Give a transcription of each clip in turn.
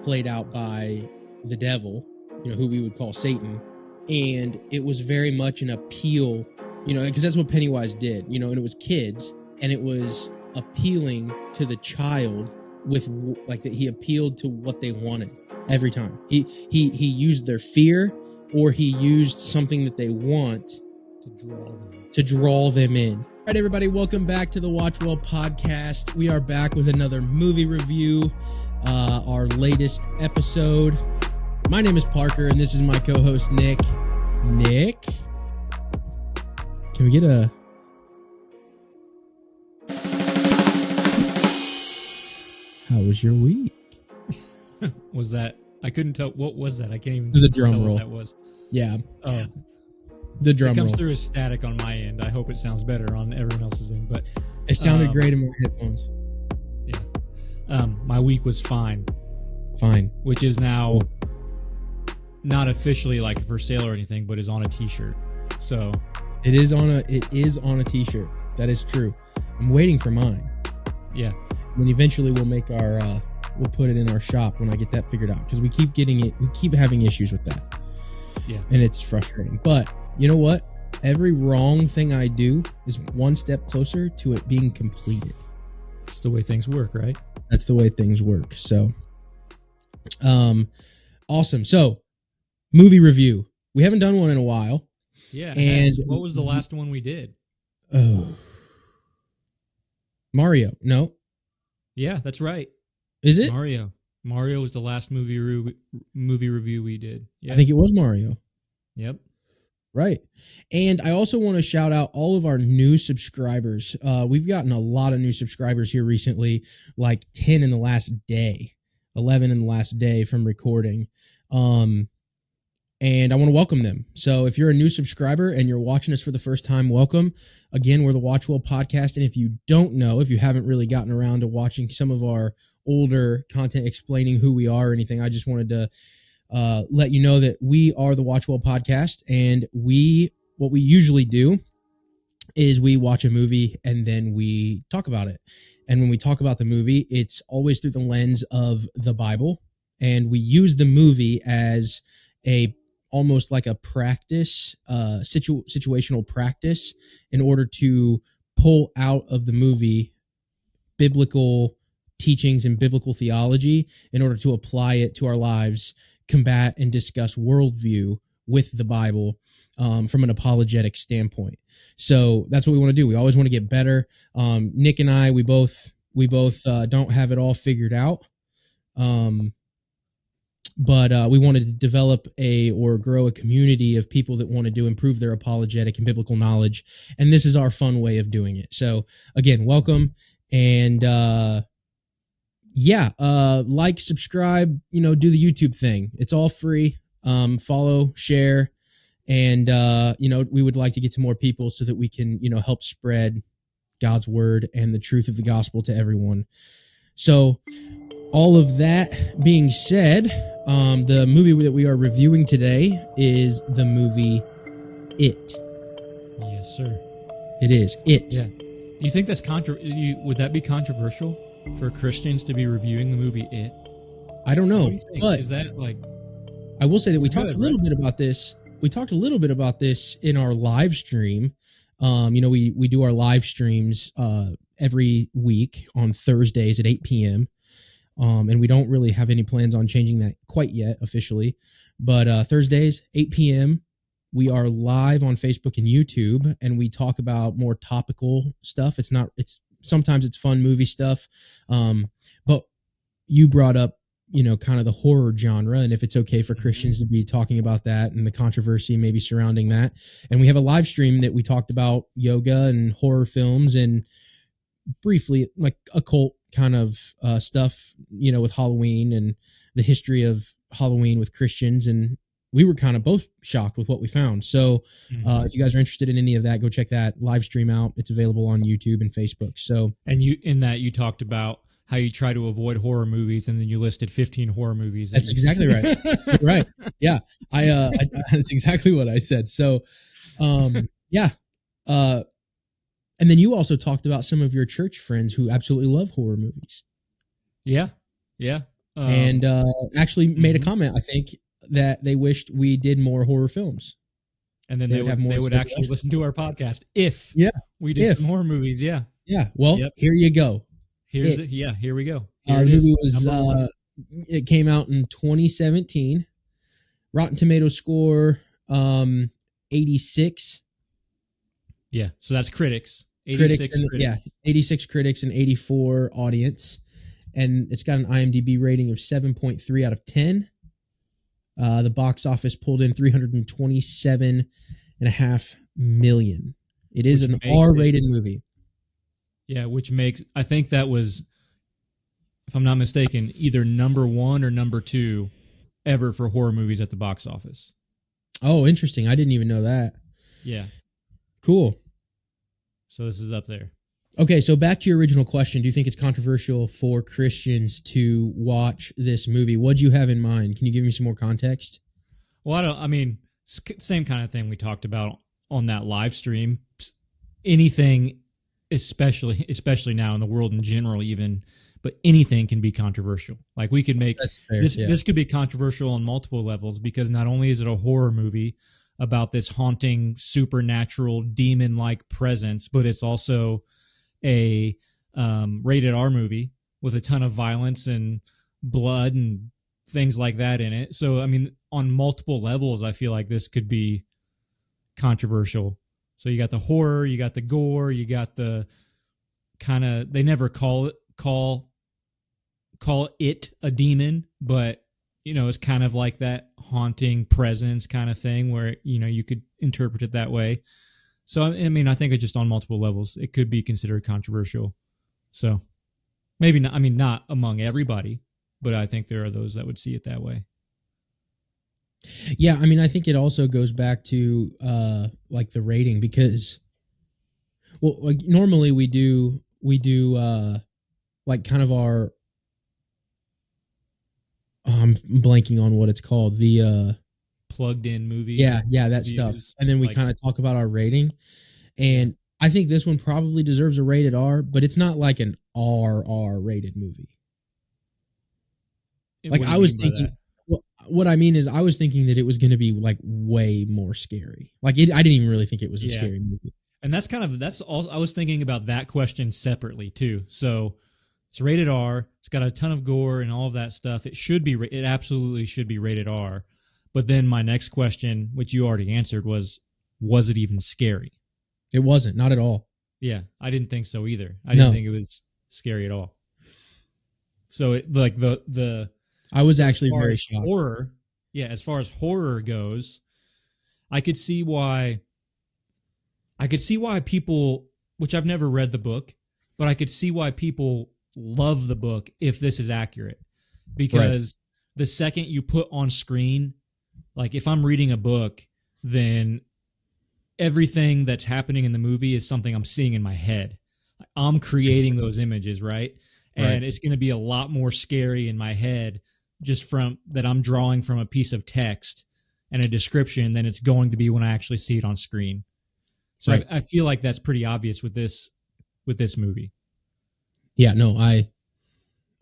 played out by the devil, who we would call Satan. And it was very much an appeal, because that's what Pennywise did, and it was kids, and it was appealing to the child with like that. He appealed to what they wanted every time. He used their fear, or he used something that they want to draw them in. All right, everybody, welcome back to the WatchWell Podcast. We are back with another movie review, our latest episode. My name is Parker, and this is my co-host, Nick. Nick? Can we get a... How was your week? Was that... I couldn't tell... What was that? I can't even... It was a drum roll. What that was. Yeah. Oh. The drum roll. It comes through as static on my end. I hope it sounds better on everyone else's end, but... It sounded great in my headphones. Yeah. My week was fine. Fine. Which is now... Not officially like for sale or anything, but is on a t-shirt. So it is on a t-shirt. That is true. I'm waiting for mine. Yeah. And then eventually we'll make our we'll put it in our shop when I get that figured out, because we keep having issues with that. Yeah. And it's frustrating. But you know what? Every wrong thing I do is one step closer to it being completed. That's the way things work, right? That's the way things work. So awesome. So movie review. We haven't done one in a while. Yeah. And what was the last one we did? Oh, Mario. No. Yeah, that's right. Is it Mario? Mario was the last movie review we did. Yeah. I think it was Mario. Yep. Right. And I also want to shout out all of our new subscribers. We've gotten a lot of new subscribers here recently, like 10 in the last day, 11 in the last day from recording. And I want to welcome them. So if you're a new subscriber and you're watching us for the first time, welcome. Again, we're the WatchWell Podcast. And if you don't know, if you haven't really gotten around to watching some of our older content explaining who we are or anything, I just wanted to let you know that we are the WatchWell Podcast. And what we usually do is we watch a movie and then we talk about it. And when we talk about the movie, it's always through the lens of the Bible. And we use the movie as almost like a practice, situational practice, in order to pull out of the movie biblical teachings and biblical theology in order to apply it to our lives, combat and discuss worldview with the Bible from an apologetic standpoint. So that's what we want to do. We always want to get better. Nick and I, we both don't have it all figured out. But we wanted to develop or grow a community of people that wanted to improve their apologetic and biblical knowledge. And this is our fun way of doing it. So again, welcome. And like, subscribe, do the YouTube thing. It's all free. Follow, share. And, we would like to get to more people so that we can, help spread God's word and the truth of the gospel to everyone. So all of that being said, the movie that we are reviewing today is the movie It. Yes, sir. It is. It. Yeah. Do you think that's would that be controversial for Christians to be reviewing the movie It? I don't know. But is that like... I will say that we talked a little bit about this. We talked a little bit about this in our live stream. We do our live streams every week on Thursdays at 8 p.m. And we don't really have any plans on changing that quite yet officially. But Thursdays, 8 p.m., we are live on Facebook and YouTube, and we talk about more topical stuff. Sometimes it's fun movie stuff. But you brought up, kind of the horror genre, and if it's okay for Christians to be talking about that and the controversy maybe surrounding that. And we have a live stream that we talked about yoga and horror films and briefly like occult kind of stuff, with Halloween and the history of Halloween with Christians. And we were kind of both shocked with what we found. So if you guys are interested in any of that, go check that live stream out. It's available on YouTube and Facebook. So, and you talked about how you try to avoid horror movies, and then you listed 15 horror movies. That's exactly right. Right. Yeah. That's exactly what I said. So, yeah. And then you also talked about some of your church friends who absolutely love horror movies. Yeah. Yeah. and actually made a mhm. comment, I think, that they wished we did more horror films. And then They would have more they would special actually watch. listen to our podcast if Yeah, we did some if horror movies. Yeah. yeah. Well, Yep. here you go. Here's it. Yeah. Here we go. Here The it is. movie was Number one. it came out in 2017. Rotten Tomatoes score 86. Yeah. So that's critics. Critics 86 and, critics. yeah, 86 critics and 84 audience, and it's got an IMDb rating of 7.3 out of 10. The box office pulled in 327.5 million. It is an R-rated movie. Yeah, which makes, I think that was, if I'm not mistaken, either number 1 or number 2 ever for horror movies at the box office. Oh, interesting. I didn't even know that. Yeah. Cool. So this is up there. Okay, so back to your original question. Do you think it's controversial for Christians to watch this movie? What'd you have in mind? Can you give me some more context? Well, I mean, same kind of thing we talked about on that live stream. Anything, especially now in the world in general, even, but anything can be controversial. Like we could make this could be controversial on multiple levels, because not only is it a horror movie about this haunting supernatural demon-like presence, but it's also a rated R movie with a ton of violence and blood and things like that in it. So, I mean, on multiple levels, I feel like this could be controversial. So you got the horror, you got the gore, you got the kind of, they never call it a demon, but you know, it's kind of like that haunting presence kind of thing where, you know, you could interpret it that way. So, I mean, I think it's just on multiple levels, it could be considered controversial. So maybe not, I mean, not among everybody, but I think there are those that would see it that way. Yeah, I mean, I think it also goes back to like the rating, because, well, like normally we do like kind of our, I'm blanking on what it's called, the plugged in movie. Yeah, that stuff. And then we kind of talk about our rating. And I think this one probably deserves a rated R, but it's not like an RR rated movie. Like I was thinking, what I mean is I was thinking that it was going to be like way more scary. Like I didn't even really think it was a scary movie. And that's all I was thinking about that question separately too. So it's rated R. It's got a ton of gore and all of that stuff. It absolutely should be rated R. But then my next question, which you already answered, was it even scary? It wasn't, not at all. Yeah, I didn't think so either. I didn't think it was scary at all. So it, like the I was actually very shocked. Horror, yeah, as far as horror goes, I could see why people, which I've never read the book, but I could see why people love the book if this is accurate. Because the second you put on screen, like if I'm reading a book, then everything that's happening in the movie is something I'm seeing in my head. I'm creating those images, right? And it's going to be a lot more scary in my head just from that I'm drawing from a piece of text and a description than it's going to be when I actually see it on screen. So I feel like that's pretty obvious with this movie. Yeah, no, I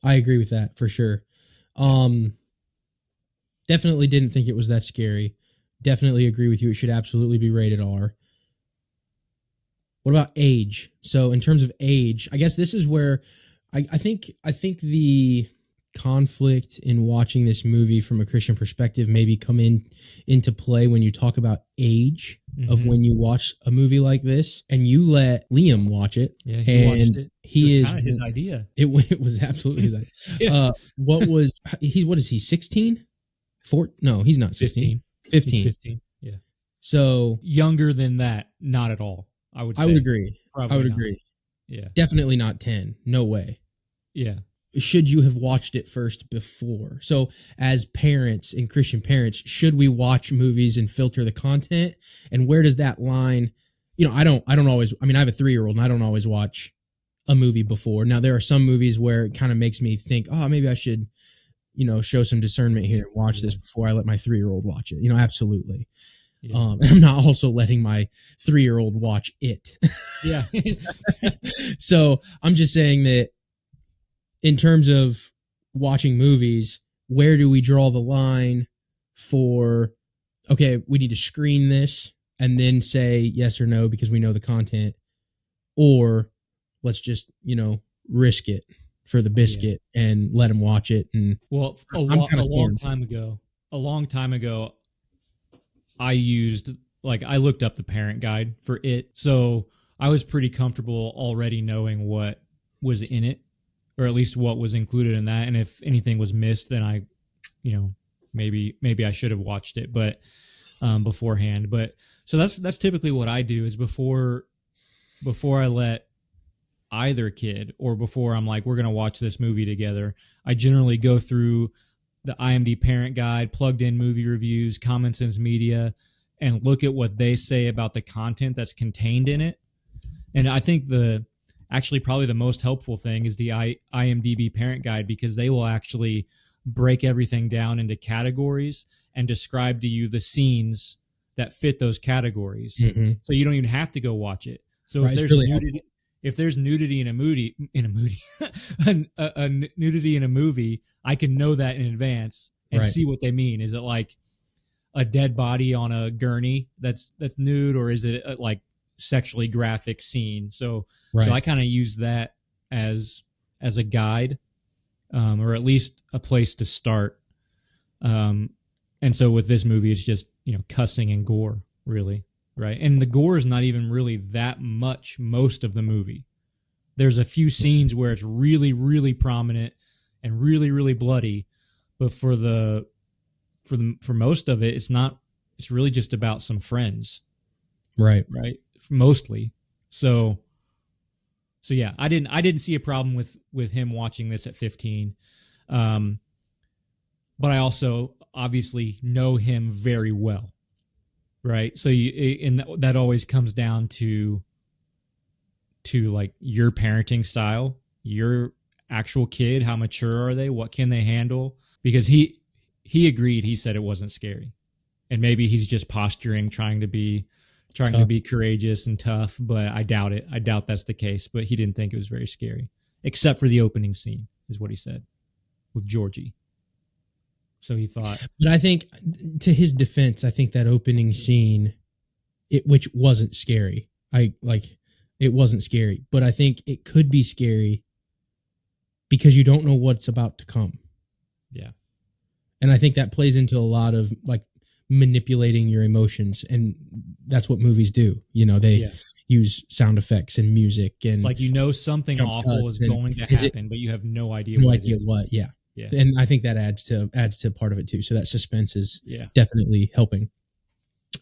agree with that for sure. Definitely didn't think it was that scary. Definitely agree with you. It should absolutely be rated R. What about age? So in terms of age, I guess this is where I think the conflict in watching this movie from a Christian perspective maybe come into play when you talk about age of when you watch a movie like this, and you let Liam watch it. Yeah, he watched it. It was kind of his idea. It was absolutely his idea. What is he, 16? No, he's not 16. 15. He's 15. Yeah. So younger than that, not at all. I would agree. Probably I would not. agree. Yeah. Definitely not 10. No way. Yeah. Should you have watched it first before? So as parents and Christian parents, should we watch movies and filter the content? And where does that line, you know, I don't always, I mean, I have a 3-year-old and I don't always watch a movie before. Now there are some movies where it kind of makes me think, oh, maybe I should, you know, show some discernment here and watch this before I let my 3-year-old watch it. You know, absolutely. Yeah. And I'm not also letting my 3-year-old watch it. Yeah. So I'm just saying that in terms of watching movies, where do we draw the line for, okay, we need to screen this and then say yes or no because we know the content, or let's just, risk it for the biscuit and let them watch it. And well, a long time ago, I looked up the parent guide for it. So I was pretty comfortable already knowing what was in it, or at least what was included in that. And if anything was missed, then I, maybe I should have watched it, but beforehand. But so that's typically what I do is before I let either kid, or before I'm like, we're going to watch this movie together, I generally go through the IMDb parent guide, plugged in movie reviews, Common Sense Media, and look at what they say about the content that's contained in it. And I think probably the most helpful thing is the IMDb parent guide, because they will actually break everything down into categories and describe to you the scenes that fit those categories. Mm-hmm. So you don't even have to go watch it. So right, if there's nudity in a movie, a nudity in a movie, I can know that in advance and see what they mean. Is it like a dead body on a gurney that's nude, or is it like sexually graphic scene? So I kind of use that as a guide, or at least a place to start. And so with this movie, it's just cussing and gore, really. Right. And the gore is not even really that much most of the movie. There's a few scenes where it's really, really prominent and really, really bloody. But for most of it, it's really just about some friends. Right. Right. Mostly. So yeah, I didn't see a problem with him watching this at 15. But I also obviously know him very well. Right. So that always comes down to like your parenting style, your actual kid, how mature are they? What can they handle? Because he agreed, he said it wasn't scary. And maybe he's just posturing, trying to be courageous and tough, but I doubt it. I doubt that's the case, but he didn't think it was very scary, except for the opening scene is what he said with Georgie. So he thought. But I think, to his defense, I think that opening scene, which wasn't scary. It wasn't scary, but I think it could be scary because you don't know what's about to come. Yeah. And I think that plays into a lot of like manipulating your emotions, and that's what movies do. They use sound effects and music, and it's like something awful is going to happen, but you have no idea what. Yeah. Yeah. And I think that adds to part of it too. So that suspense is definitely helping.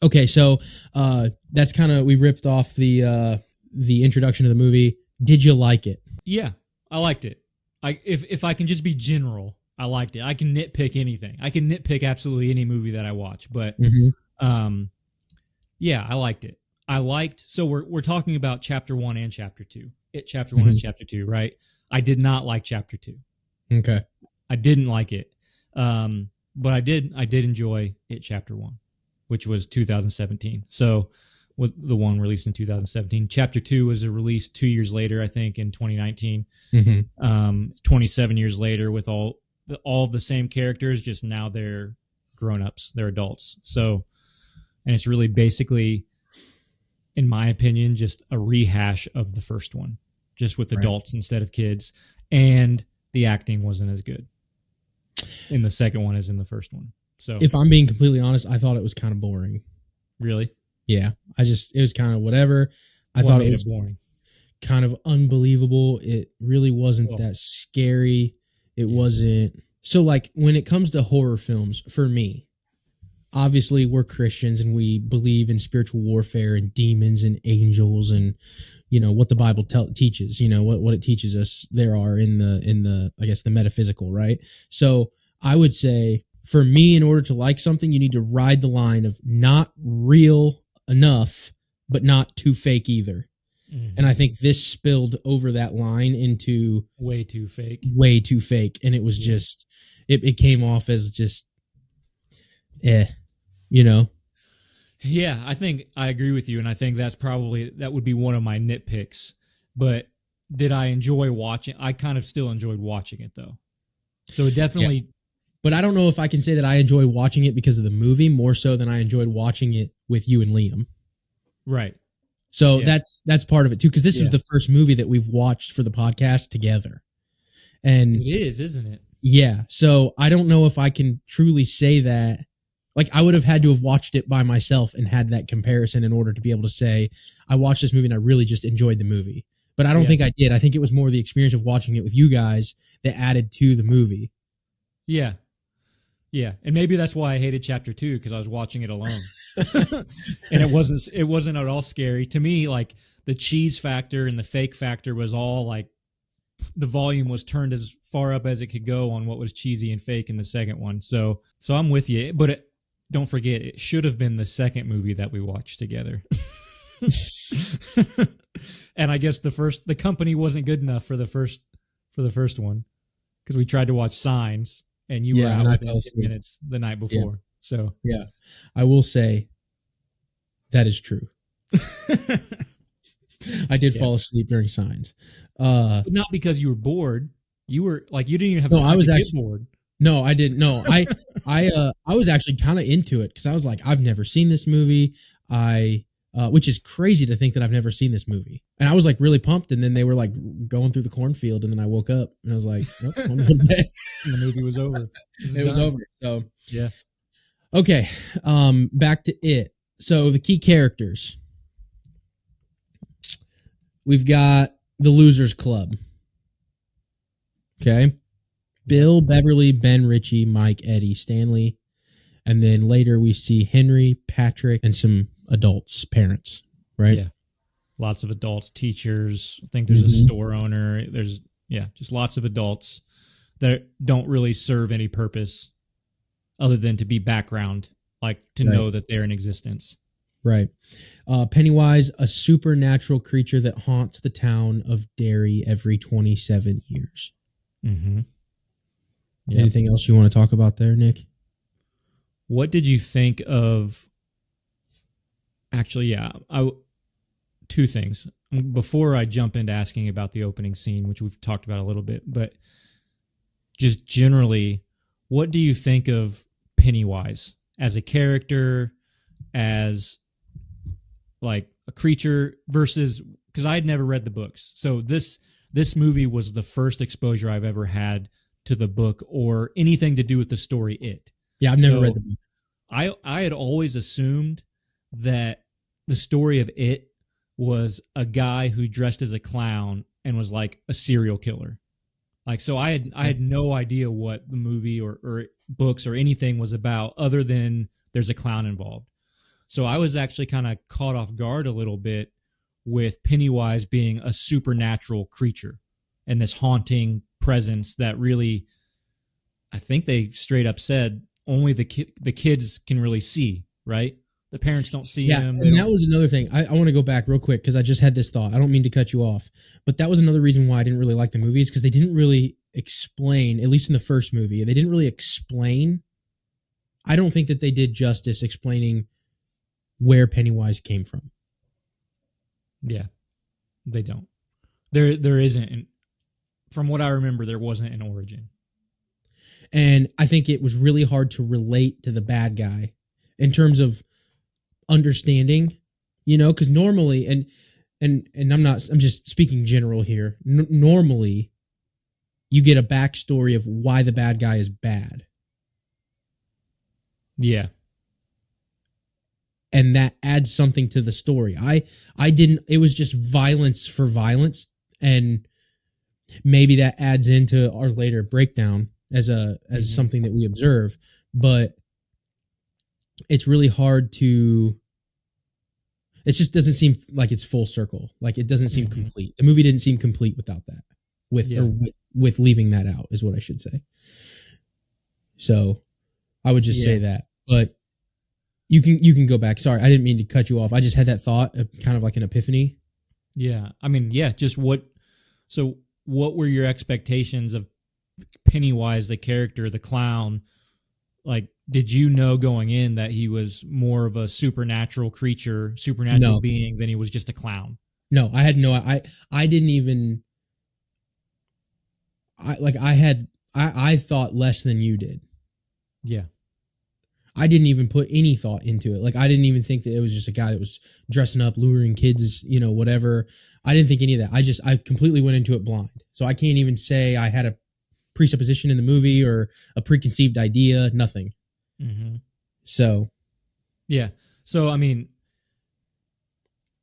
Okay, so that's kind of, we ripped off the introduction of the movie. Did you like it? Yeah, I liked it. If I can just be general, I liked it. I can nitpick anything. I can nitpick absolutely any movie that I watch, but yeah, I liked it. So we're talking about chapter 1 and chapter 2. Chapter 1 and chapter 2, right? I did not like chapter 2. Okay. I didn't like it. But I did enjoy it chapter 1, which was 2017. So with the one released in 2017. Chapter 2 was released 2 years later, I think, in 2019. 27 years later with all the same characters, just now they're grown-ups, they're adults. So, and it's really basically, in my opinion, just a rehash of the first one, just with adults instead of kids. And the acting wasn't as good in the second one as in the first one. So if I'm being completely honest, I thought it was kind of boring. Really? Yeah. It was kind of whatever. I thought it was boring, kind of unbelievable. It really wasn't that scary. It wasn't. So like when it comes to horror films, for me, obviously we're Christians and we believe in spiritual warfare and demons and angels and, what the Bible teaches, what it teaches us there are in the, I guess, the metaphysical, right? So I would say, for me, in order to like something, you need to ride the line of not real enough, but not too fake either. Mm-hmm. And I think this spilled over that line into way too fake. And it was just, it came off as just, Yeah, I think I agree with you. And I think that would be one of my nitpicks. But did I enjoy watching? I kind of still enjoyed watching it though. So it definitely. But I don't know if I can say that I enjoy watching it because of the movie more so than I enjoyed watching it with you and Liam. Right. So that's part of it too, because this is the first movie that we've watched for the podcast together. And it is, isn't it? Yeah. So I don't know if I can truly say that. Like, I would have had to have watched it by myself and had that comparison in order to be able to say, I watched this movie and I really just enjoyed the movie. But I don't think I did. I think it was more the experience of watching it with you guys that added to the movie. Yeah. Yeah. And maybe that's why I hated chapter 2, because I was watching it alone. And it wasn't at all scary. To me, like, the cheese factor and the fake factor was all like, the volume was turned as far up as it could go on what was cheesy and fake in the second one. So I'm with you. But don't forget, it should have been the second movie that we watched together. And I guess the company wasn't good enough for the first one, because we tried to watch Signs and you were out within 10 minutes the night before. Yeah. So yeah, I will say that is true. I did fall asleep during Signs. But not because you were bored. You were like, you didn't even have time to get bored. No, I didn't. No, I was actually kind of into it because I was like, I've never seen this movie. Which is crazy to think that I've never seen this movie. And I was like really pumped. And then they were like going through the cornfield, and then I woke up and I was like, oh, I'm going to bed. And the movie was over. It was over. So yeah. Okay. Back to it. So the key characters. We've got the Losers Club. Okay. Bill, Beverly, Ben, Richie, Mike, Eddie, Stanley. And then later we see Henry, Patrick, and some adults, parents, right? Yeah. Lots of adults, teachers. I think there's a store owner. There's, just lots of adults that don't really serve any purpose other than to be background, like to know that they're in existence. Right. Pennywise, a supernatural creature that haunts the town of Derry every 27 years. Mm-hmm. Yep. Anything else you want to talk about there, Nick? What did you think of... Actually, two things. Before I jump into asking about the opening scene, which we've talked about a little bit, but just generally, what do you think of Pennywise as a character, as like a creature versus... Because I had never read the books. So this movie was the first exposure I've ever had to the book or anything to do with the story It. Yeah, I've never read the book. I had always assumed that the story of It was a guy who dressed as a clown and was like a serial killer. Like, so I had no idea what the movie or books or anything was about other than there's a clown involved. So I was actually kind of caught off guard a little bit with Pennywise being a supernatural creature and this haunting presence that really, I think they straight up said, only the kids can really see, right? The parents don't see him. And that was another thing. I want to go back real quick because I just had this thought. I don't mean to cut you off, but that was another reason why I didn't really like the movies, because they didn't really explain, at least in the first movie, they didn't really explain. I don't think that they did justice explaining where Pennywise came from. Yeah, they don't. There isn't. From what I remember, there wasn't an origin. And I think it was really hard to relate to the bad guy in terms of understanding, because normally, and I'm just speaking general here. Normally, you get a backstory of why the bad guy is bad. Yeah. And that adds something to the story. I didn't, it was just violence for violence. And maybe that adds into our later breakdown as something that we observe, but it's really hard to, it just doesn't seem like it's full circle. Like it doesn't seem complete. The movie didn't seem complete without that, with leaving that out is what I should say. So I would just say that, but you can go back. Sorry, I didn't mean to cut you off. I just had that thought, kind of like an epiphany. Yeah. I mean, just what were your expectations of Pennywise, the character, the clown? Like, did you know going in that he was more of a supernatural creature, being than he was just a clown? No, I had no. I didn't even. I I thought less than you did. Yeah. I didn't even put any thought into it. Like, I didn't even think that it was just a guy that was dressing up, luring kids, whatever. I didn't think any of that. I completely went into it blind. So I can't even say I had a presupposition in the movie or a preconceived idea, nothing. Mm-hmm. So. Yeah. So, I mean,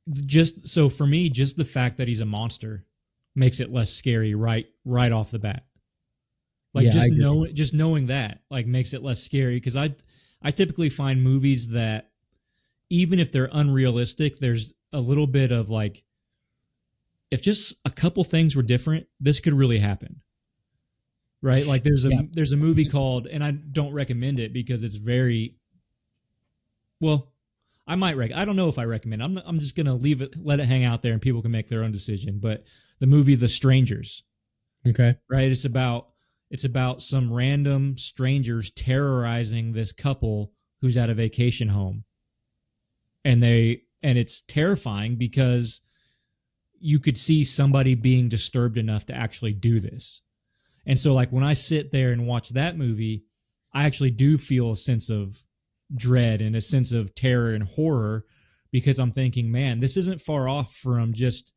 for me, just the fact that he's a monster makes it less scary right off the bat. Like, yeah, just knowing that, like, makes it less scary, because I typically find movies that, even if they're unrealistic, there's a little bit of, like, if just a couple things were different, this could really happen. Right? Like, there's a movie called, and I don't recommend it because it's very, well, I don't know if I recommend it. I'm just going to let it hang out there and people can make their own decision. But the movie The Strangers. Okay. Right? It's about some random strangers terrorizing this couple who's at a vacation home. And it's terrifying because you could see somebody being disturbed enough to actually do this. And so, like, when I sit there and watch that movie, I actually do feel a sense of dread and a sense of terror and horror, because I'm thinking, man, this isn't far off from just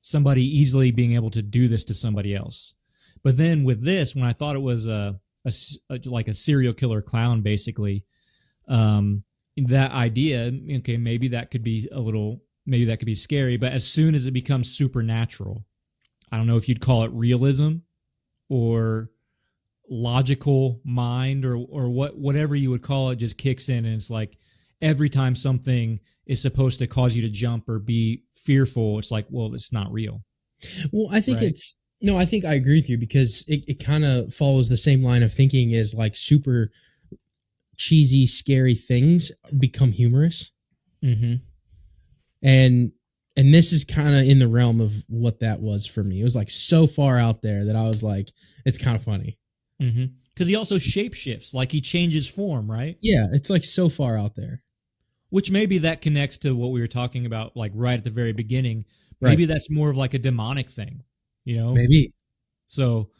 somebody easily being able to do this to somebody else. But then with this, when I thought it was like a serial killer clown, basically, that idea, okay, maybe that could be scary. But as soon as it becomes supernatural, I don't know if you'd call it realism or logical mind or whatever you would call it, just kicks in, and it's like every time something is supposed to cause you to jump or be fearful, it's like, well, it's not real. Well, I think I think I agree with you, because it kind of follows the same line of thinking as, like, super cheesy, scary things become humorous. Mm-hmm. And this is kind of in the realm of what that was for me. It was, like, so far out there that I was like, it's kind of funny. Mm-hmm. Because he also shapeshifts, like, he changes form, right? Yeah, it's, like, so far out there. Which maybe that connects to what we were talking about, like, right at the very beginning. Maybe that's more of, like, a demonic thing, Maybe. So,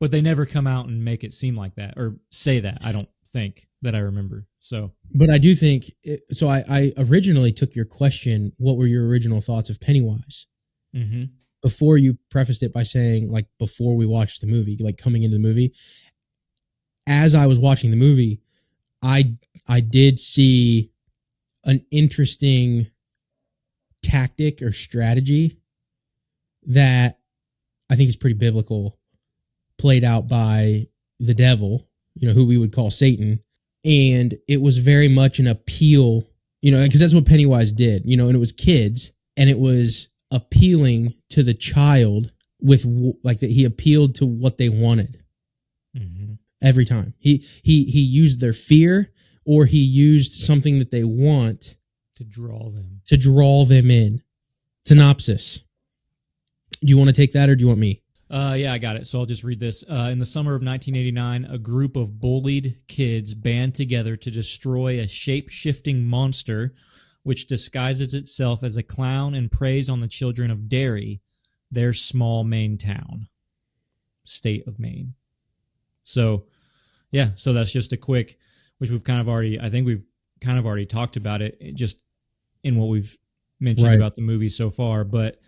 but they never come out and make it seem like that or say that, I don't think, that I remember. So, but I do think, I originally took your question, what were your original thoughts of Pennywise? Mm-hmm. Before you prefaced it by saying, like, before we watched the movie, like, coming into the movie. As I was watching the movie, I did see an interesting tactic or strategy that I think is pretty biblical, played out by the devil, who we would call Satan. And it was very much an appeal, because that's what Pennywise did, and it was kids, and it was appealing to the child with, like, that he appealed to what they wanted. Mm-hmm. Every time he used their fear, or he used something that they want to draw them in. Synopsis. Do you want to take that, or do you want me? Yeah, I got it. So I'll just read this. In the summer of 1989, a group of bullied kids band together to destroy a shape-shifting monster which disguises itself as a clown and preys on the children of Derry, their small Maine town, state of Maine. So, yeah, so that's just a quick, which we've kind of already talked about it just in what we've mentioned about the movie so far. But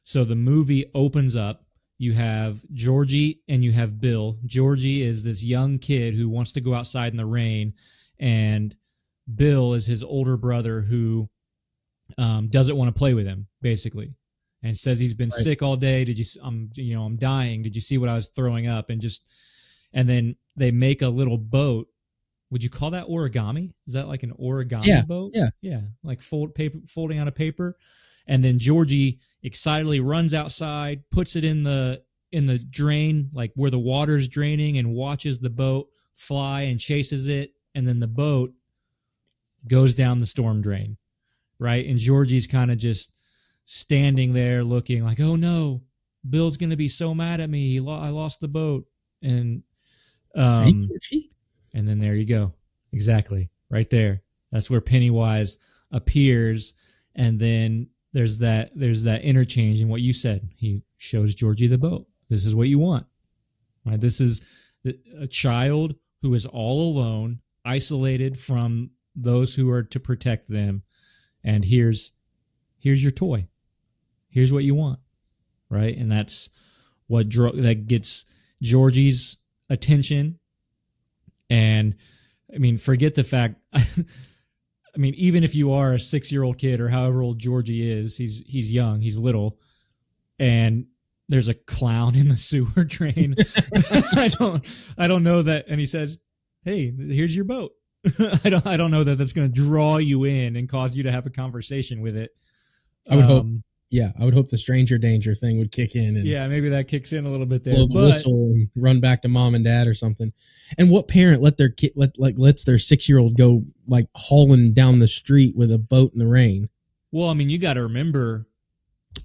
so the movie opens up. You have Georgie and you have Bill. Georgie is this young kid who wants to go outside in the rain, and Bill is his older brother who doesn't want to play with him, basically, and says he's been sick all day. I'm dying. Did you see what I was throwing up? And then they make a little boat. Would you call that origami? Is that like an origami boat? Yeah. Like folding out of paper. And then Georgie excitedly runs outside, puts it in the drain, like where the water's draining, and watches the boat fly and chases it. And then the boat goes down the storm drain, right? And Georgie's kind of just standing there looking like, oh no, Bill's going to be so mad at me. I lost the boat. And and then there you go. Exactly. Right there. That's where Pennywise appears. And then there's that interchange in what you said. He shows Georgie the boat. This is what you want. Right? This is A child who is all alone, isolated from those who are to protect them, and here's your toy. Here's what you want, right? And that's what that gets Georgie's attention. And I mean, forget the fact. I mean, even if you are a 6-year-old kid or however old Georgie is, he's young, he's little, and there's a clown in the sewer drain. I don't know that. And he says, "Hey, here's your boat." I don't know that that's going to draw you in and cause you to have a conversation with it. I would hope. Yeah, I would hope the stranger danger thing would kick in. And yeah, maybe that kicks in a little bit there. Blow the whistle and run back to mom and dad or something. And what parent lets their 6-year-old go like hauling down the street with a boat in the rain? Well, I mean, you got to remember.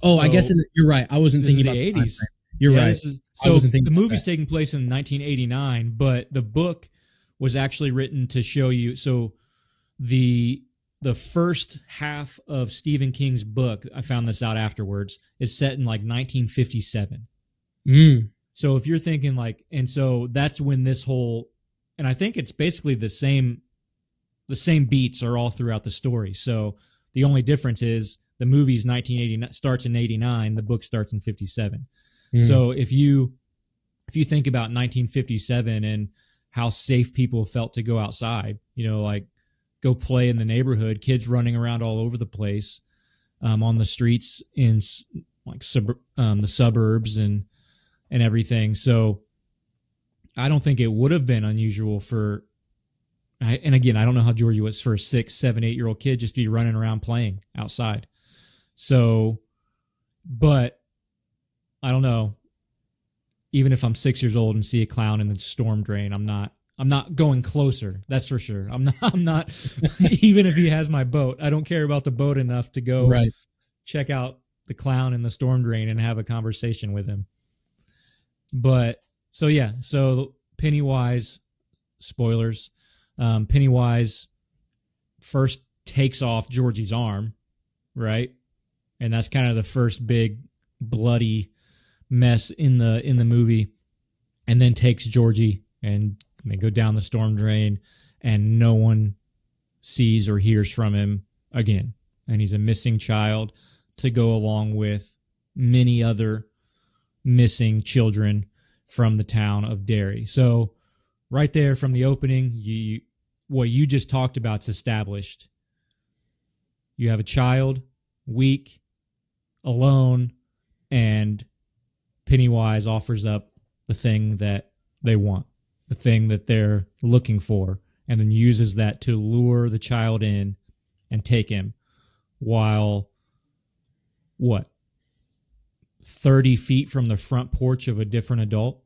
Oh, so I guess you're right. I wasn't thinking about the 80s. You're right. So the movie's taking place in 1989, but the book was actually written to show you. So the first half of Stephen King's book, I found this out afterwards, is set in like 1957. So if you're thinking like, and so that's when this whole, and I think it's basically the same beats are all throughout the story. So the only difference is the movie's 1989 starts in 89, the book starts in 57. So if you think about 1957 and how safe people felt to go outside, like go play in the neighborhood, kids running around all over the place, on the streets in like the suburbs and everything. So I don't think it would have been unusual for, and again, I don't know how Georgie was for a 6, 7, 8-year-old kid just to be running around playing outside. So, but I don't know. Even if I'm 6 years old and see a clown in the storm drain, I'm not going closer. That's for sure. I'm not even if he has my boat, I don't care about the boat enough to go check out the clown in the storm drain and have a conversation with him. But so Pennywise, spoilers, Pennywise first takes off Georgie's arm, right? And that's kind of the first big bloody mess in the movie, and then takes Georgie and they go down the storm drain and no one sees or hears from him again. And he's a missing child to go along with many other missing children from the town of Derry. So right there from the opening, what you just talked about is established. You have a child, weak, alone, and Pennywise offers up the thing that they want, the thing that they're looking for, and then uses that to lure the child in and take him while, 30 feet from the front porch of a different adult,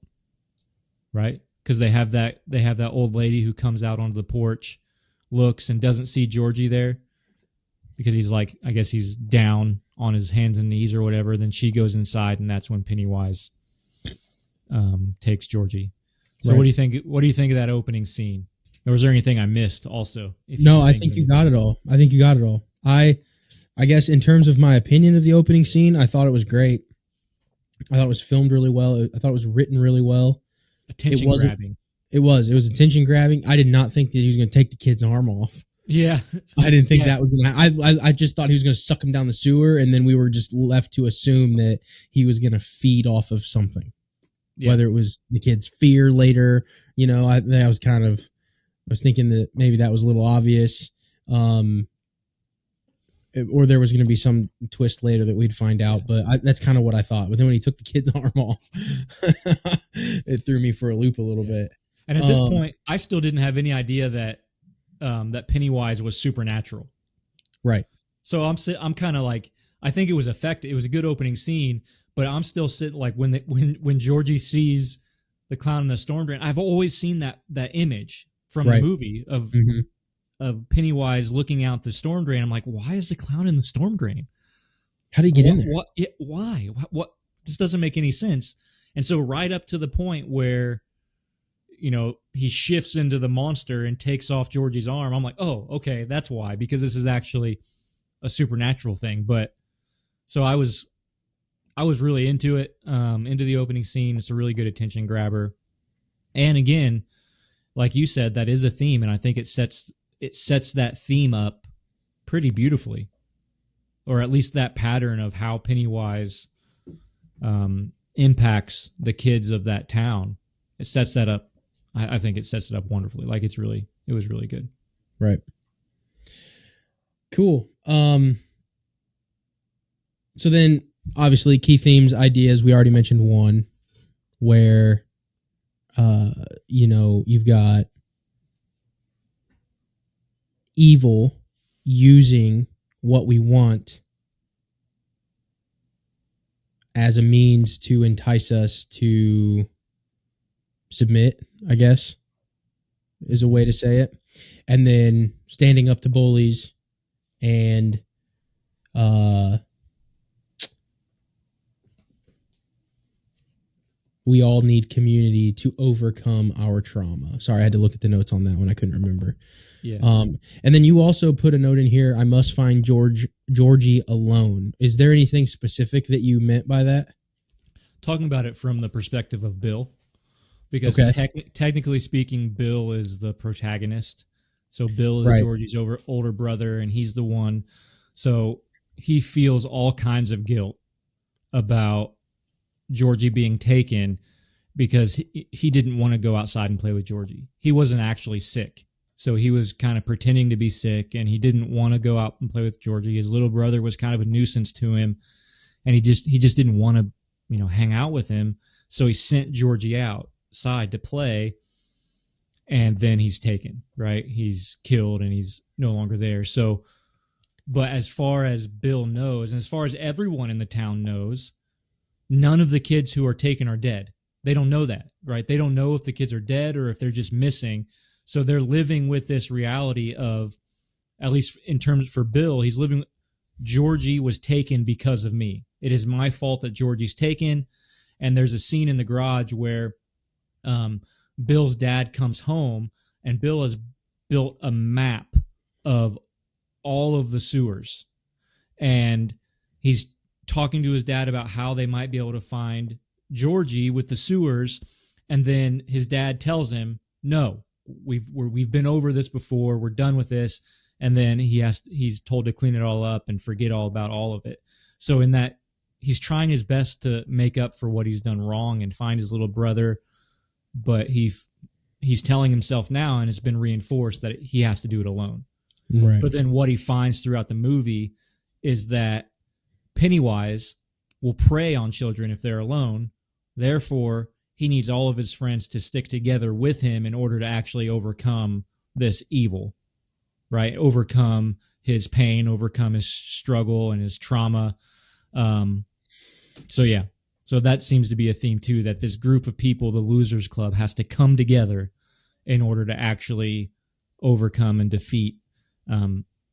right? Because they have that old lady who comes out onto the porch, looks, and doesn't see Georgie there because he's like, I guess he's down on his hands and knees or whatever. Then she goes inside, and that's when Pennywise takes Georgie. So right. What do you think of that opening scene? Or was there anything I missed also? No, I think you got it all. I guess in terms of my opinion of the opening scene, I thought it was great. I thought it was filmed really well. I thought it was written really well. Attention grabbing. It was attention grabbing. I did not think that he was going to take the kid's arm off. Yeah. I didn't think that was going to, I just thought he was going to suck him down the sewer, and then we were just left to assume that he was going to feed off of something. Yeah. Whether it was the kid's fear later, I was thinking that maybe that was a little obvious. Or there was going to be some twist later that we'd find out, but that's kind of what I thought. But then when he took the kid's arm off, it threw me for a loop a little bit. And at this point, I still didn't have any idea that that Pennywise was supernatural. Right. So I'm kind of like, I think it was effective. It was a good opening scene, but I'm still sitting like when Georgie sees the clown in the storm drain. I've always seen that image from the movie of Pennywise looking out the storm drain. I'm like, why is the clown in the storm drain? How did he get in there? Why? What? This doesn't make any sense. And so right up to the point where, he shifts into the monster and takes off Georgie's arm, I'm like, oh, okay, that's why, because this is actually a supernatural thing. But so I was really into it, into the opening scene. It's a really good attention grabber. And again, like you said, that is a theme, and I think it sets that theme up pretty beautifully, or at least that pattern of how Pennywise impacts the kids of that town. It sets that up. I think it sets it up wonderfully. Like it was really good. Right. Cool. So then, obviously, key themes, ideas. We already mentioned one, where, you've got evil using what we want as a means to entice us to submit, I guess, is a way to say it. And then standing up to bullies and we all need community to overcome our trauma. Sorry, I had to look at the notes on that one. I couldn't remember. Yeah. And then you also put a note in here, I must find Georgie alone. Is there anything specific that you meant by that? Talking about it from the perspective of Bill, because technically speaking, Bill is the protagonist. So Bill is Georgie's older brother, and he's the one. So he feels all kinds of guilt about Georgie being taken because he didn't want to go outside and play with Georgie. He wasn't actually sick. So he was kind of pretending to be sick, and he didn't want to go out and play with Georgie. His little brother was kind of a nuisance to him, and he just didn't want to, hang out with him. So he sent Georgie outside to play, and then he's taken, right? He's killed, and he's no longer there. So, but as far as Bill knows, and as far as everyone in the town knows, none of the kids who are taken are dead. They don't know that, right? They don't know if the kids are dead or if they're just missing. So they're living with this reality of, at least in terms for Bill, he's living, Georgie was taken because of me. It is my fault that Georgie's taken. And there's a scene in the garage where Bill's dad comes home, and Bill has built a map of all of the sewers. And he's talking to his dad about how they might be able to find Georgie with the sewers. And then his dad tells him, no, we've been over this before. We're done with this. And then he's told to clean it all up and forget all about all of it. So in that, he's trying his best to make up for what he's done wrong and find his little brother. But he's telling himself now, and it's been reinforced, that he has to do it alone. Right. But then what he finds throughout the movie is that Pennywise will prey on children if they're alone. Therefore, he needs all of his friends to stick together with him in order to actually overcome this evil, right? Overcome his pain, overcome his struggle and his trauma. So that seems to be a theme too, that this group of people, the Losers Club, has to come together in order to actually overcome and defeat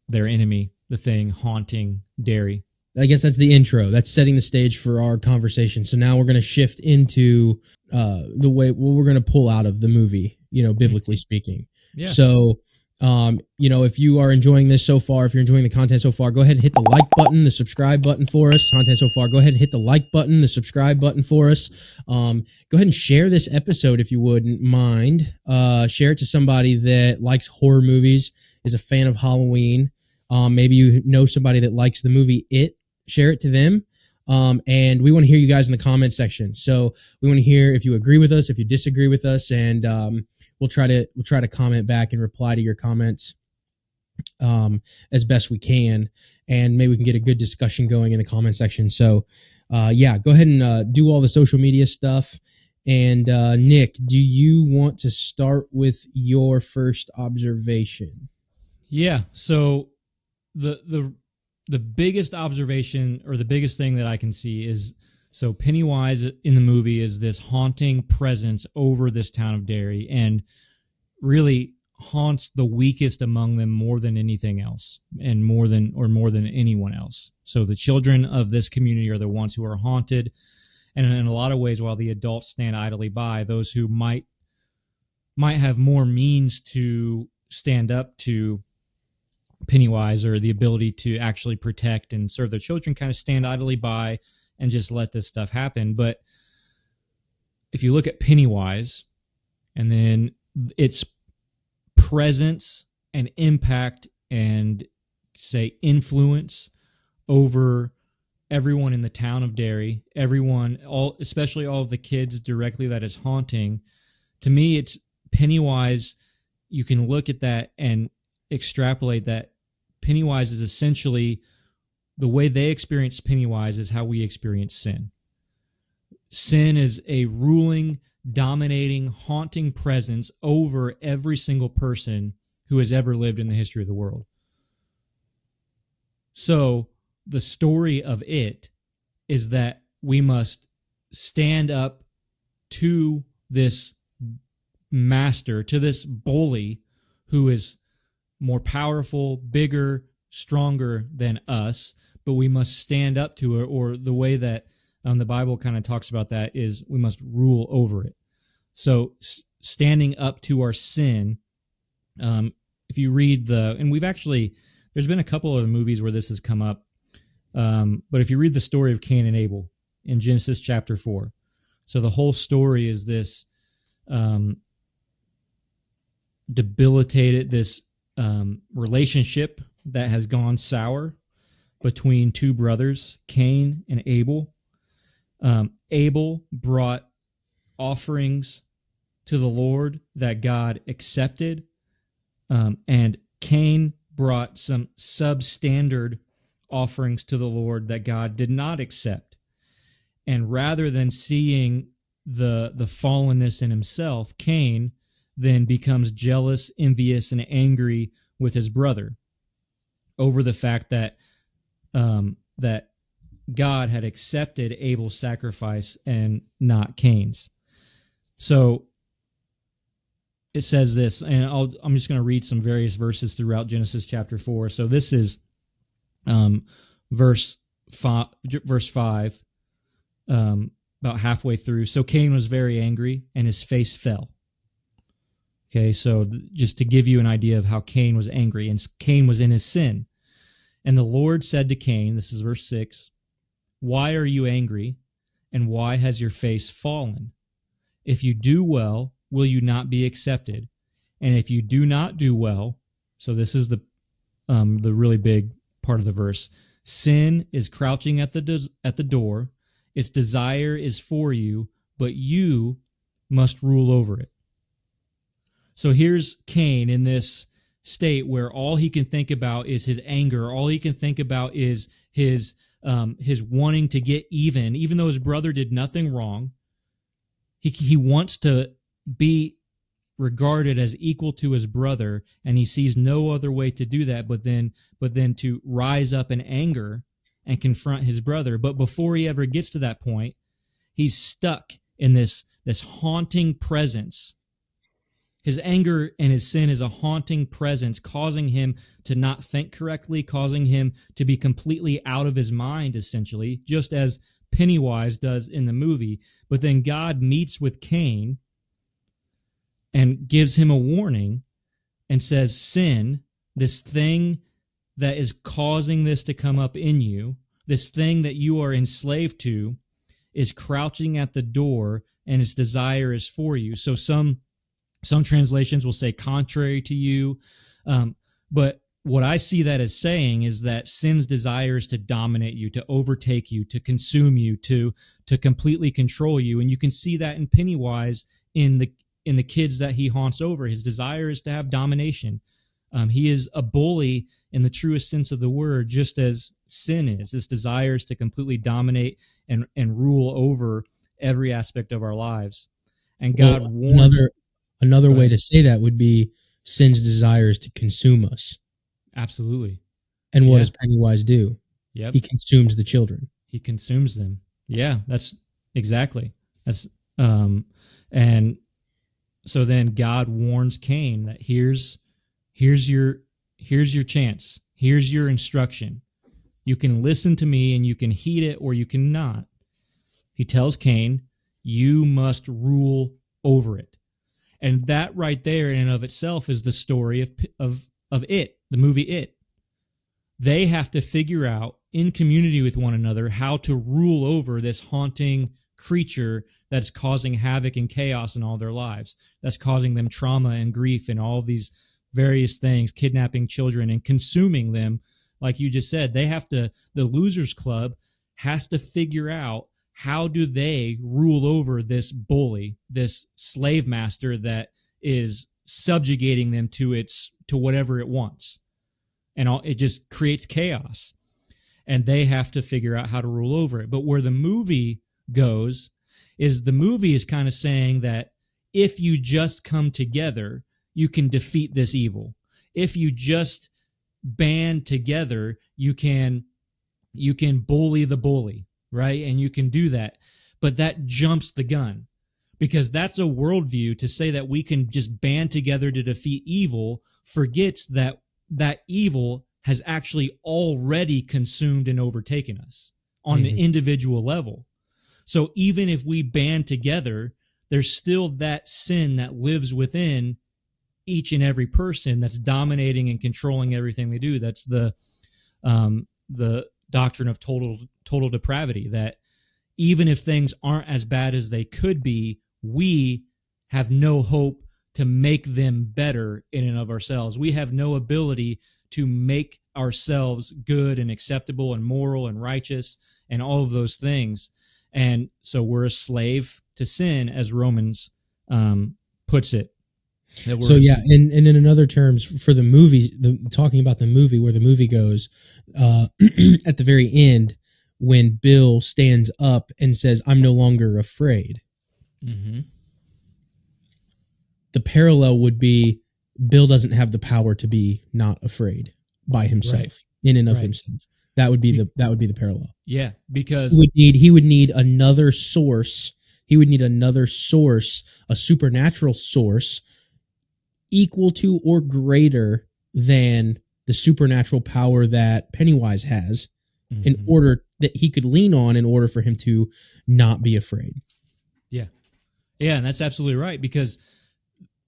their enemy, the thing haunting Derry. I guess that's the intro. That's setting the stage for our conversation. So now we're going to shift into the way we're going to pull out of the movie, biblically speaking. Yeah. So, if you are enjoying this so far, if you're enjoying the content so far, go ahead and hit the like button, the subscribe button for us. Content so far, go ahead and hit the like button, the subscribe button for us. Go ahead and share this episode if you wouldn't mind. Share it to somebody that likes horror movies, is a fan of Halloween. Maybe you know somebody that likes the movie It. Share it to them. And we want to hear you guys in the comment section. So we want to hear if you agree with us, if you disagree with us, and we'll try to comment back and reply to your comments as best we can, and maybe we can get a good discussion going in the comment section. So go ahead and do all the social media stuff. And Nick, do you want to start with your first observation? Yeah. So the biggest observation, or the biggest thing that I can see, is, so Pennywise in the movie is this haunting presence over this town of Derry, and really haunts the weakest among them more than anything else, and more than anyone else. So the children of this community are the ones who are haunted, and in a lot of ways, while the adults stand idly by, those who might have more means to stand up to Pennywise, or the ability to actually protect and serve their children, kind of stand idly by and just let this stuff happen. But if you look at Pennywise, and then its presence and impact and, say, influence over everyone in the town of Derry, especially all of the kids directly that is haunting. To me, it's Pennywise. You can look at that and extrapolate that Pennywise is essentially, the way they experience Pennywise is how we experience sin. Sin is a ruling, dominating, haunting presence over every single person who has ever lived in the history of the world. So the story of it is that we must stand up to this master, to this bully who is more powerful, bigger, stronger than us, but we must stand up to it, or the way that the Bible kind of talks about that is we must rule over it. So standing up to our sin, if you read there's been a couple of movies where this has come up, but if you read the story of Cain and Abel in Genesis chapter 4, so the whole story is this debilitated, this relationship that has gone sour between two brothers, Cain and Abel. Abel brought offerings to the Lord that God accepted, and Cain brought some substandard offerings to the Lord that God did not accept. And rather than seeing the fallenness in himself, Cain then becomes jealous, envious, and angry with his brother over the fact that that God had accepted Abel's sacrifice and not Cain's. So it says this, and I'm just going to read some various verses throughout Genesis chapter 4. So this is verse 5, about halfway through. So Cain was very angry, and his face fell. Okay, so just to give you an idea of how Cain was angry, and Cain was in his sin. And the Lord said to Cain, this is verse 6, "Why are you angry, and why has your face fallen? If you do well, will you not be accepted? And if you do not do well," so this is the really big part of the verse, "sin is crouching at the door. Its desire is for you, but you must rule over it." So here's Cain in this state where all he can think about is his anger. All he can think about is his wanting to get even though his brother did nothing wrong. He wants to be regarded as equal to his brother, and he sees no other way to do that but then to rise up in anger and confront his brother. But before he ever gets to that point, he's stuck in this haunting presence. His anger and his sin is a haunting presence, causing him to not think correctly, causing him to be completely out of his mind, essentially, just as Pennywise does in the movie. But then God meets with Cain and gives him a warning and says, sin, this thing that is causing this to come up in you, this thing that you are enslaved to, is crouching at the door, and its desire is for you. So some translations will say contrary to you. But what I see that as saying is that sin's desire is to dominate you, to overtake you, to consume you, to completely control you. And you can see that in Pennywise in the kids that he haunts over. His desire is to have domination. He is a bully in the truest sense of the word, just as sin is. His desire is to completely dominate and rule over every aspect of our lives. And God warns... Another way to say that would be sin's desire is to consume us. Absolutely. And what does Pennywise do? Yep. He consumes the children. He consumes them. Yeah, that's exactly. That's and so then God warns Cain that here's your chance. Here's your instruction. You can listen to me and you can heed it, or you cannot. He tells Cain, you must rule over it. And that right there in and of itself is the story of It, the movie It. They have to figure out in community with one another how to rule over this haunting, creature that's causing havoc and chaos in all their lives, that's causing them trauma and grief and all these various things, kidnapping children and consuming them. Like you just said, the Losers Club has to figure out, how do they rule over this bully, this slave master that is subjugating them to whatever it wants. And it just creates chaos. And they have to figure out how to rule over it. But where the movie goes is, the movie is kind of saying that if you just come together, you can defeat this evil. If you just band together, you can bully the bully, right? And you can do that. But that jumps the gun, because that's a worldview to say that we can just band together to defeat evil, forgets that evil has actually already consumed and overtaken us on an individual level. So even if we band together, there's still that sin that lives within each and every person that's dominating and controlling everything they do. That's the doctrine of total depravity, that even if things aren't as bad as they could be, we have no hope to make them better in and of ourselves. We have no ability to make ourselves good and acceptable and moral and righteous and all of those things. And so we're a slave to sin, as Romans puts it. So yeah, and in other terms, for the movie, talking about the movie, where the movie goes, at the very end, when Bill stands up and says, "I'm no longer afraid," the parallel would be, Bill doesn't have the power to be not afraid by himself, in and of himself. That would be the parallel. Yeah, because he would need another source. He would need another source, a supernatural source, equal to or greater than the supernatural power that Pennywise has, in order that he could lean on, in order for him to not be afraid. Yeah, and that's absolutely right, because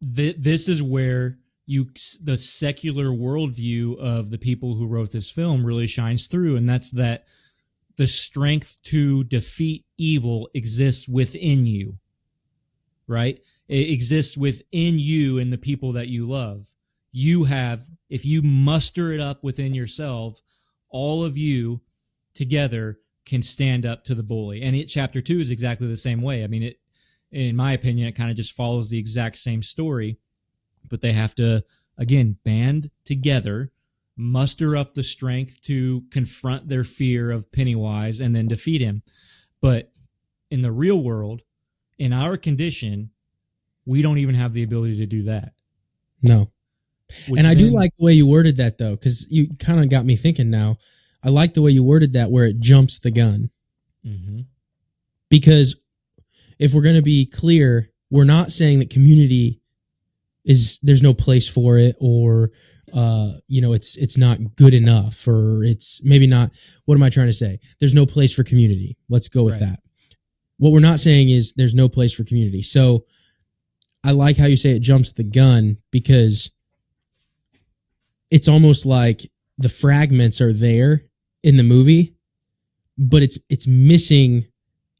this is where the secular worldview of the people who wrote this film really shines through, and that's that the strength to defeat evil exists within you, right? It exists within you and the people that you love. You have, if you muster it up within yourself, all of you together can stand up to the bully. And chapter 2 is exactly the same way. I mean, in my opinion, it kind of just follows the exact same story, but they have to, again, band together, muster up the strength to confront their fear of Pennywise and then defeat him. But in the real world, in our condition, we don't even have the ability to do that. No. And I do like the way you worded that, though, because you kind of got me thinking now. I like the way you worded that, where it jumps the gun. Because if we're going to be clear, we're not saying that community there's no place for it, or it's not good enough, or it's maybe not. What am I trying to say? There's no place for community. Let's go with that. What we're not saying is there's no place for community. So I like how you say it jumps the gun, because it's almost like the fragments are there in the movie, but it's missing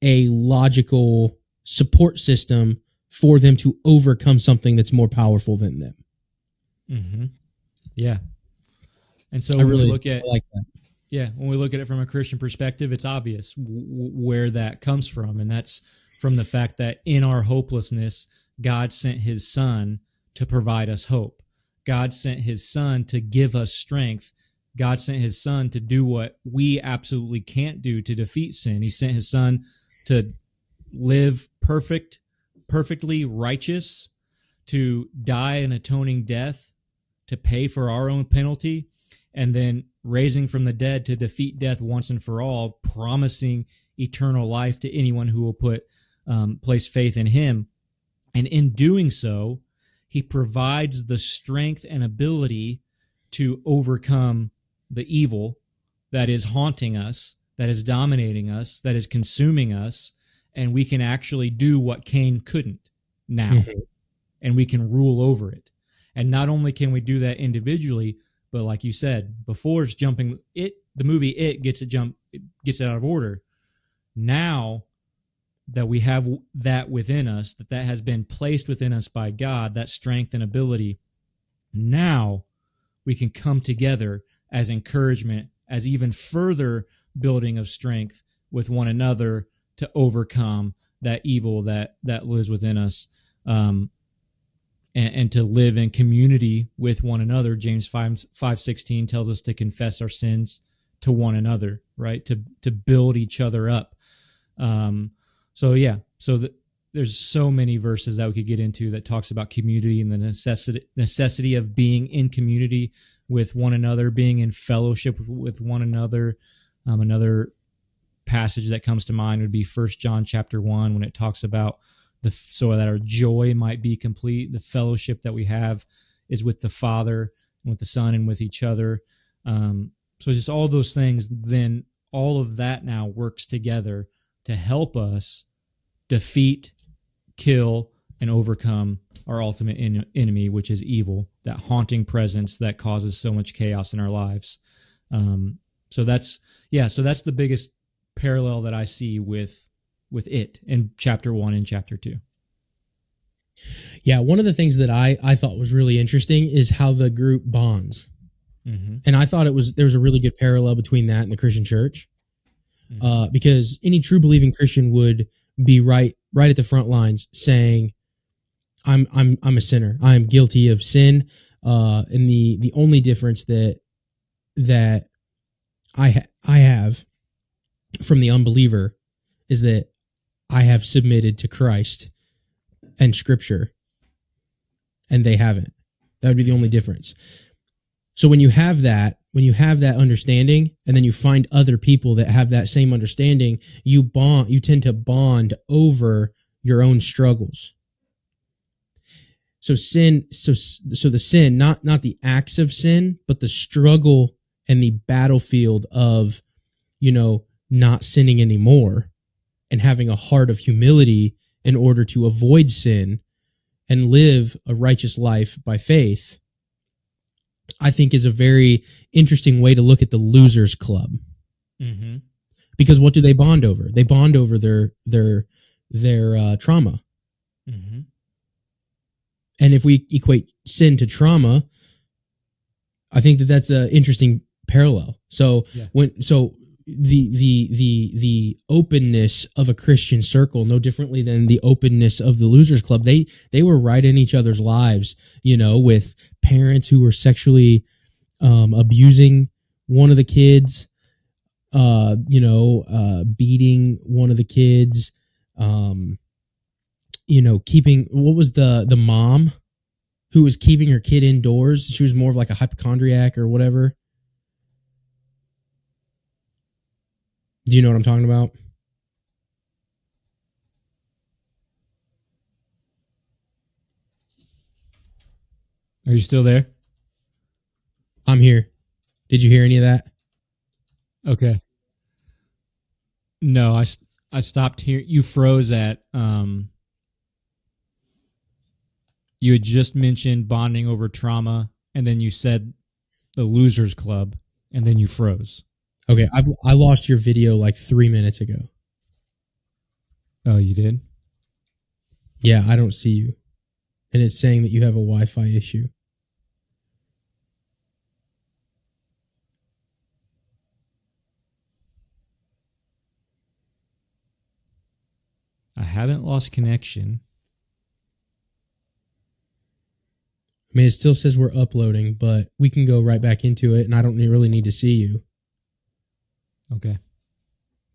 a logical support system for them to overcome something that's more powerful than them. Yeah. And so when we look at it from a Christian perspective, it's obvious where that comes from. And that's from the fact that in our hopelessness, God sent his son to provide us hope. God sent his son to give us strength. God sent his son to do what we absolutely can't do to defeat sin. He sent his son to live perfectly righteous, to die an atoning death, to pay for our own penalty, and then raising from the dead to defeat death once and for all, promising eternal life to anyone who will place faith in him. And in doing so, he provides the strength and ability to overcome the evil that is haunting us, that is dominating us, that is consuming us, and we can actually do what Cain couldn't now, and we can rule over it. And not only can we do that individually, but like you said before, it's jumping it. The movie It gets it out of order. Now that we have that within us, that has been placed within us by God, that strength and ability. Now we can come together as encouragement, as even further building of strength with one another to overcome that evil that lives within us, and to live in community with one another. James 5:16 tells us to confess our sins to one another, right? To build each other up. There's so many verses that we could get into that talks about community and the necessity of being in community with one another, being in fellowship with one another. Another passage that comes to mind would be 1 John chapter 1, when it talks about so that our joy might be complete. The fellowship that we have is with the Father, with the Son, and with each other. So just all those things, then all of that now works together to help us defeat, kill, and overcome our ultimate enemy, which is evil, that haunting presence that causes so much chaos in our lives. So that's the biggest parallel that I see with it in chapter 1 and chapter 2. Yeah, one of the things that I thought was really interesting is how the group bonds. Mm-hmm. And I thought there was a really good parallel between that and the Christian church. Mm-hmm. Because any true believing Christian would be right at the front lines saying, I'm a sinner. I am guilty of sin. And the only difference that I have from the unbeliever is that I have submitted to Christ and Scripture, and they haven't. That would be the only difference. So when you have that understanding, and then you find other people that have that same understanding, you tend to bond over your own struggles. So the sin, not the acts of sin, but the struggle and the battlefield of, not sinning anymore and having a heart of humility in order to avoid sin and live a righteous life by faith, I think is a very interesting way to look at the losers club. Mm-hmm. Because what do they bond over? They bond over their trauma. Mm-hmm. And if we equate sin to trauma, I think that's an interesting parallel. So the openness of a Christian circle, no differently than the openness of the losers club, they were right in each other's lives, with parents who were sexually abusing one of the kids, beating one of the kids, keeping, what was the mom who was keeping her kid indoors? She was more of like a hypochondriac or whatever. Do you know what I'm talking about? Are you still there? I'm here. Did you hear any of that? Okay. No, I stopped hearing. You froze at. You had just mentioned bonding over trauma, and then you said the losers club, and then you froze. Okay, I lost your video like 3 minutes ago. Oh, you did? Yeah, I don't see you. And it's saying that you have a Wi-Fi issue. I haven't lost connection. I mean, it still says we're uploading, but we can go right back into it, and I don't really need to see you. Okay.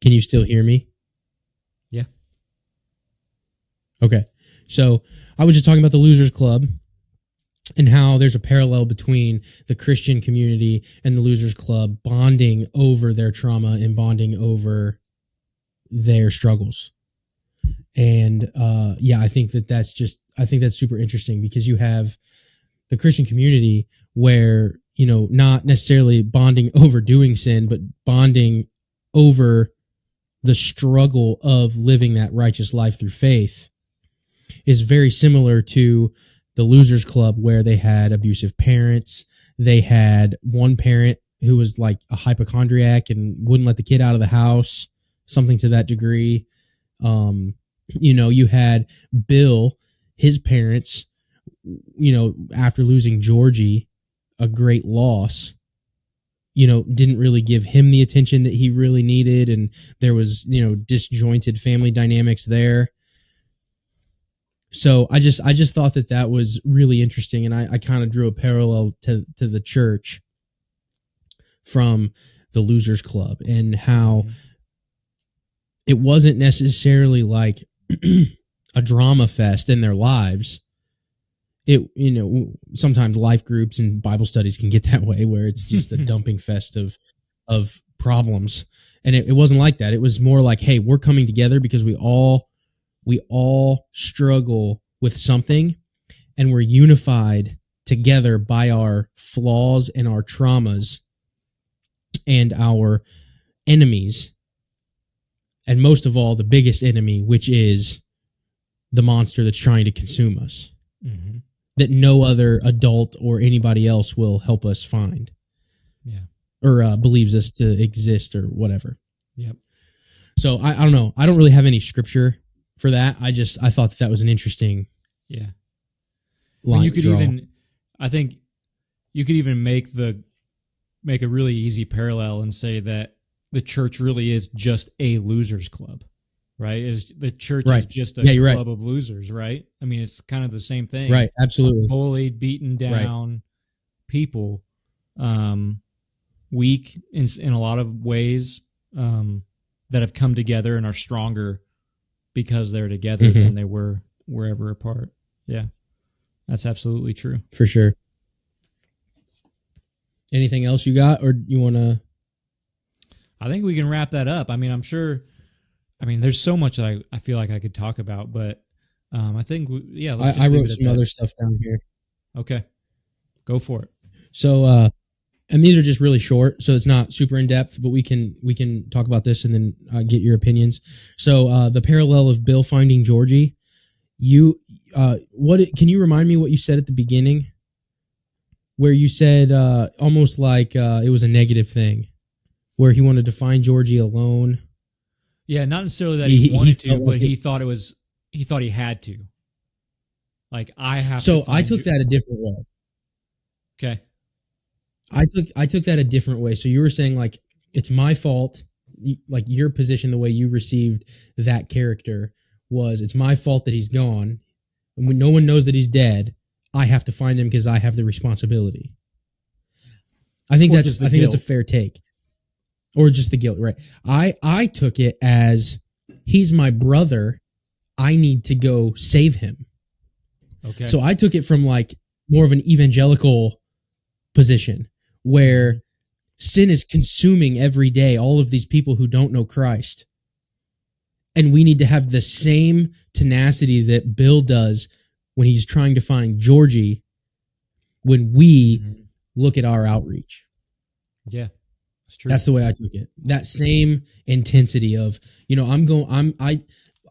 Can you still hear me? Yeah. Okay. So I was just talking about the Losers Club and how there's a parallel between the Christian community and the Losers Club bonding over their trauma and bonding over their struggles. And I think that's super interesting, because you have the Christian community where, not necessarily bonding over doing sin, but bonding over the struggle of living that righteous life through faith is very similar to the Losers Club, where they had abusive parents. They had one parent who was like a hypochondriac and wouldn't let the kid out of the house, something to that degree. You had Bill, his parents, after losing Georgie, a great loss, didn't really give him the attention that he really needed. And there was, disjointed family dynamics there. So I just thought that was really interesting. And I kind of drew a parallel to the church from the Losers Club, and how it wasn't necessarily like a drama fest in their lives. It, sometimes life groups and Bible studies can get that way, where it's just a dumping fest of problems. And it wasn't like that. It was more like, hey, we're coming together because we all struggle with something, and we're unified together by our flaws and our traumas and our enemies. And most of all, the biggest enemy, which is the monster that's trying to consume us. Mm-hmm. That no other adult or anybody else will help us find. Yeah. Or believes us to exist or whatever. Yep. So I don't know. I don't really have any scripture for that. I thought that was an interesting. Yeah. Line you could draw. I think you could even make a really easy parallel and say that the church really is just a losers club. Right? The church is just a club of losers, right? I mean, it's kind of the same thing. Right, absolutely. Bullied, beaten down people, weak in a lot of ways, that have come together and are stronger because they're together than they were wherever apart. Yeah, that's absolutely true. For sure. Anything else you got, or you want to? I think we can wrap that up. I mean, I'm sure... there's so much that I feel like I could talk about, but I think, let's just I wrote some other stuff down here. Okay. Go for it. So, and these are just really short, so it's not super in depth, but we can talk about this and then get your opinions. So, the parallel of Bill finding Georgie, can you remind me what you said at the beginning? Where you said almost like it was a negative thing, where he wanted to find Georgie alone. Yeah, not necessarily that he wanted to, but he thought he had to. Like, I have to. So I took that a different way. Okay. I took that a different way. So you were saying, like, it's my fault. Like, your position, the way you received that character was, it's my fault that he's gone. And when no one knows that he's dead, I have to find him because I have the responsibility. I think that's a fair take. Or just the guilt, right? I took it as, he's my brother. I need to go save him. Okay. So I took it from like more of an evangelical position, where sin is consuming every day all of these people who don't know Christ. And we need to have the same tenacity that Bill does when he's trying to find Georgie, when we look at our outreach. Yeah. That's true. That's the way I took it. That same intensity of, I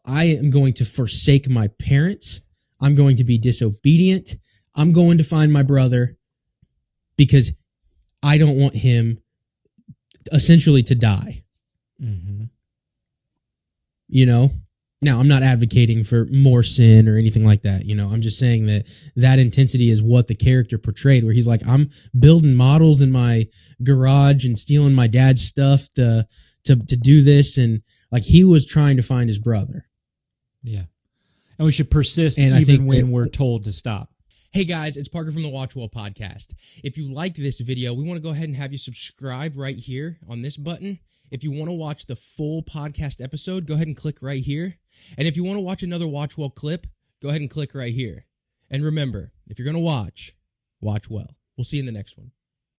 am going to forsake my parents. I'm going to be disobedient. I'm going to find my brother because I don't want him essentially to die. Mm-hmm. Now I'm not advocating for more sin or anything like that. I'm just saying that intensity is what the character portrayed, where he's like, I'm building models in my garage and stealing my dad's stuff to do this. And like, he was trying to find his brother. Yeah. And we should persist even when we're told to stop. Hey guys, it's Parker from the WatchWell Podcast. If you liked this video, we want to go ahead and have you subscribe right here on this button. If you want to watch the full podcast episode, go ahead and click right here. And if you want to watch another WatchWell clip, go ahead and click right here. And remember, if you're going to watch well. We'll see you in the next one.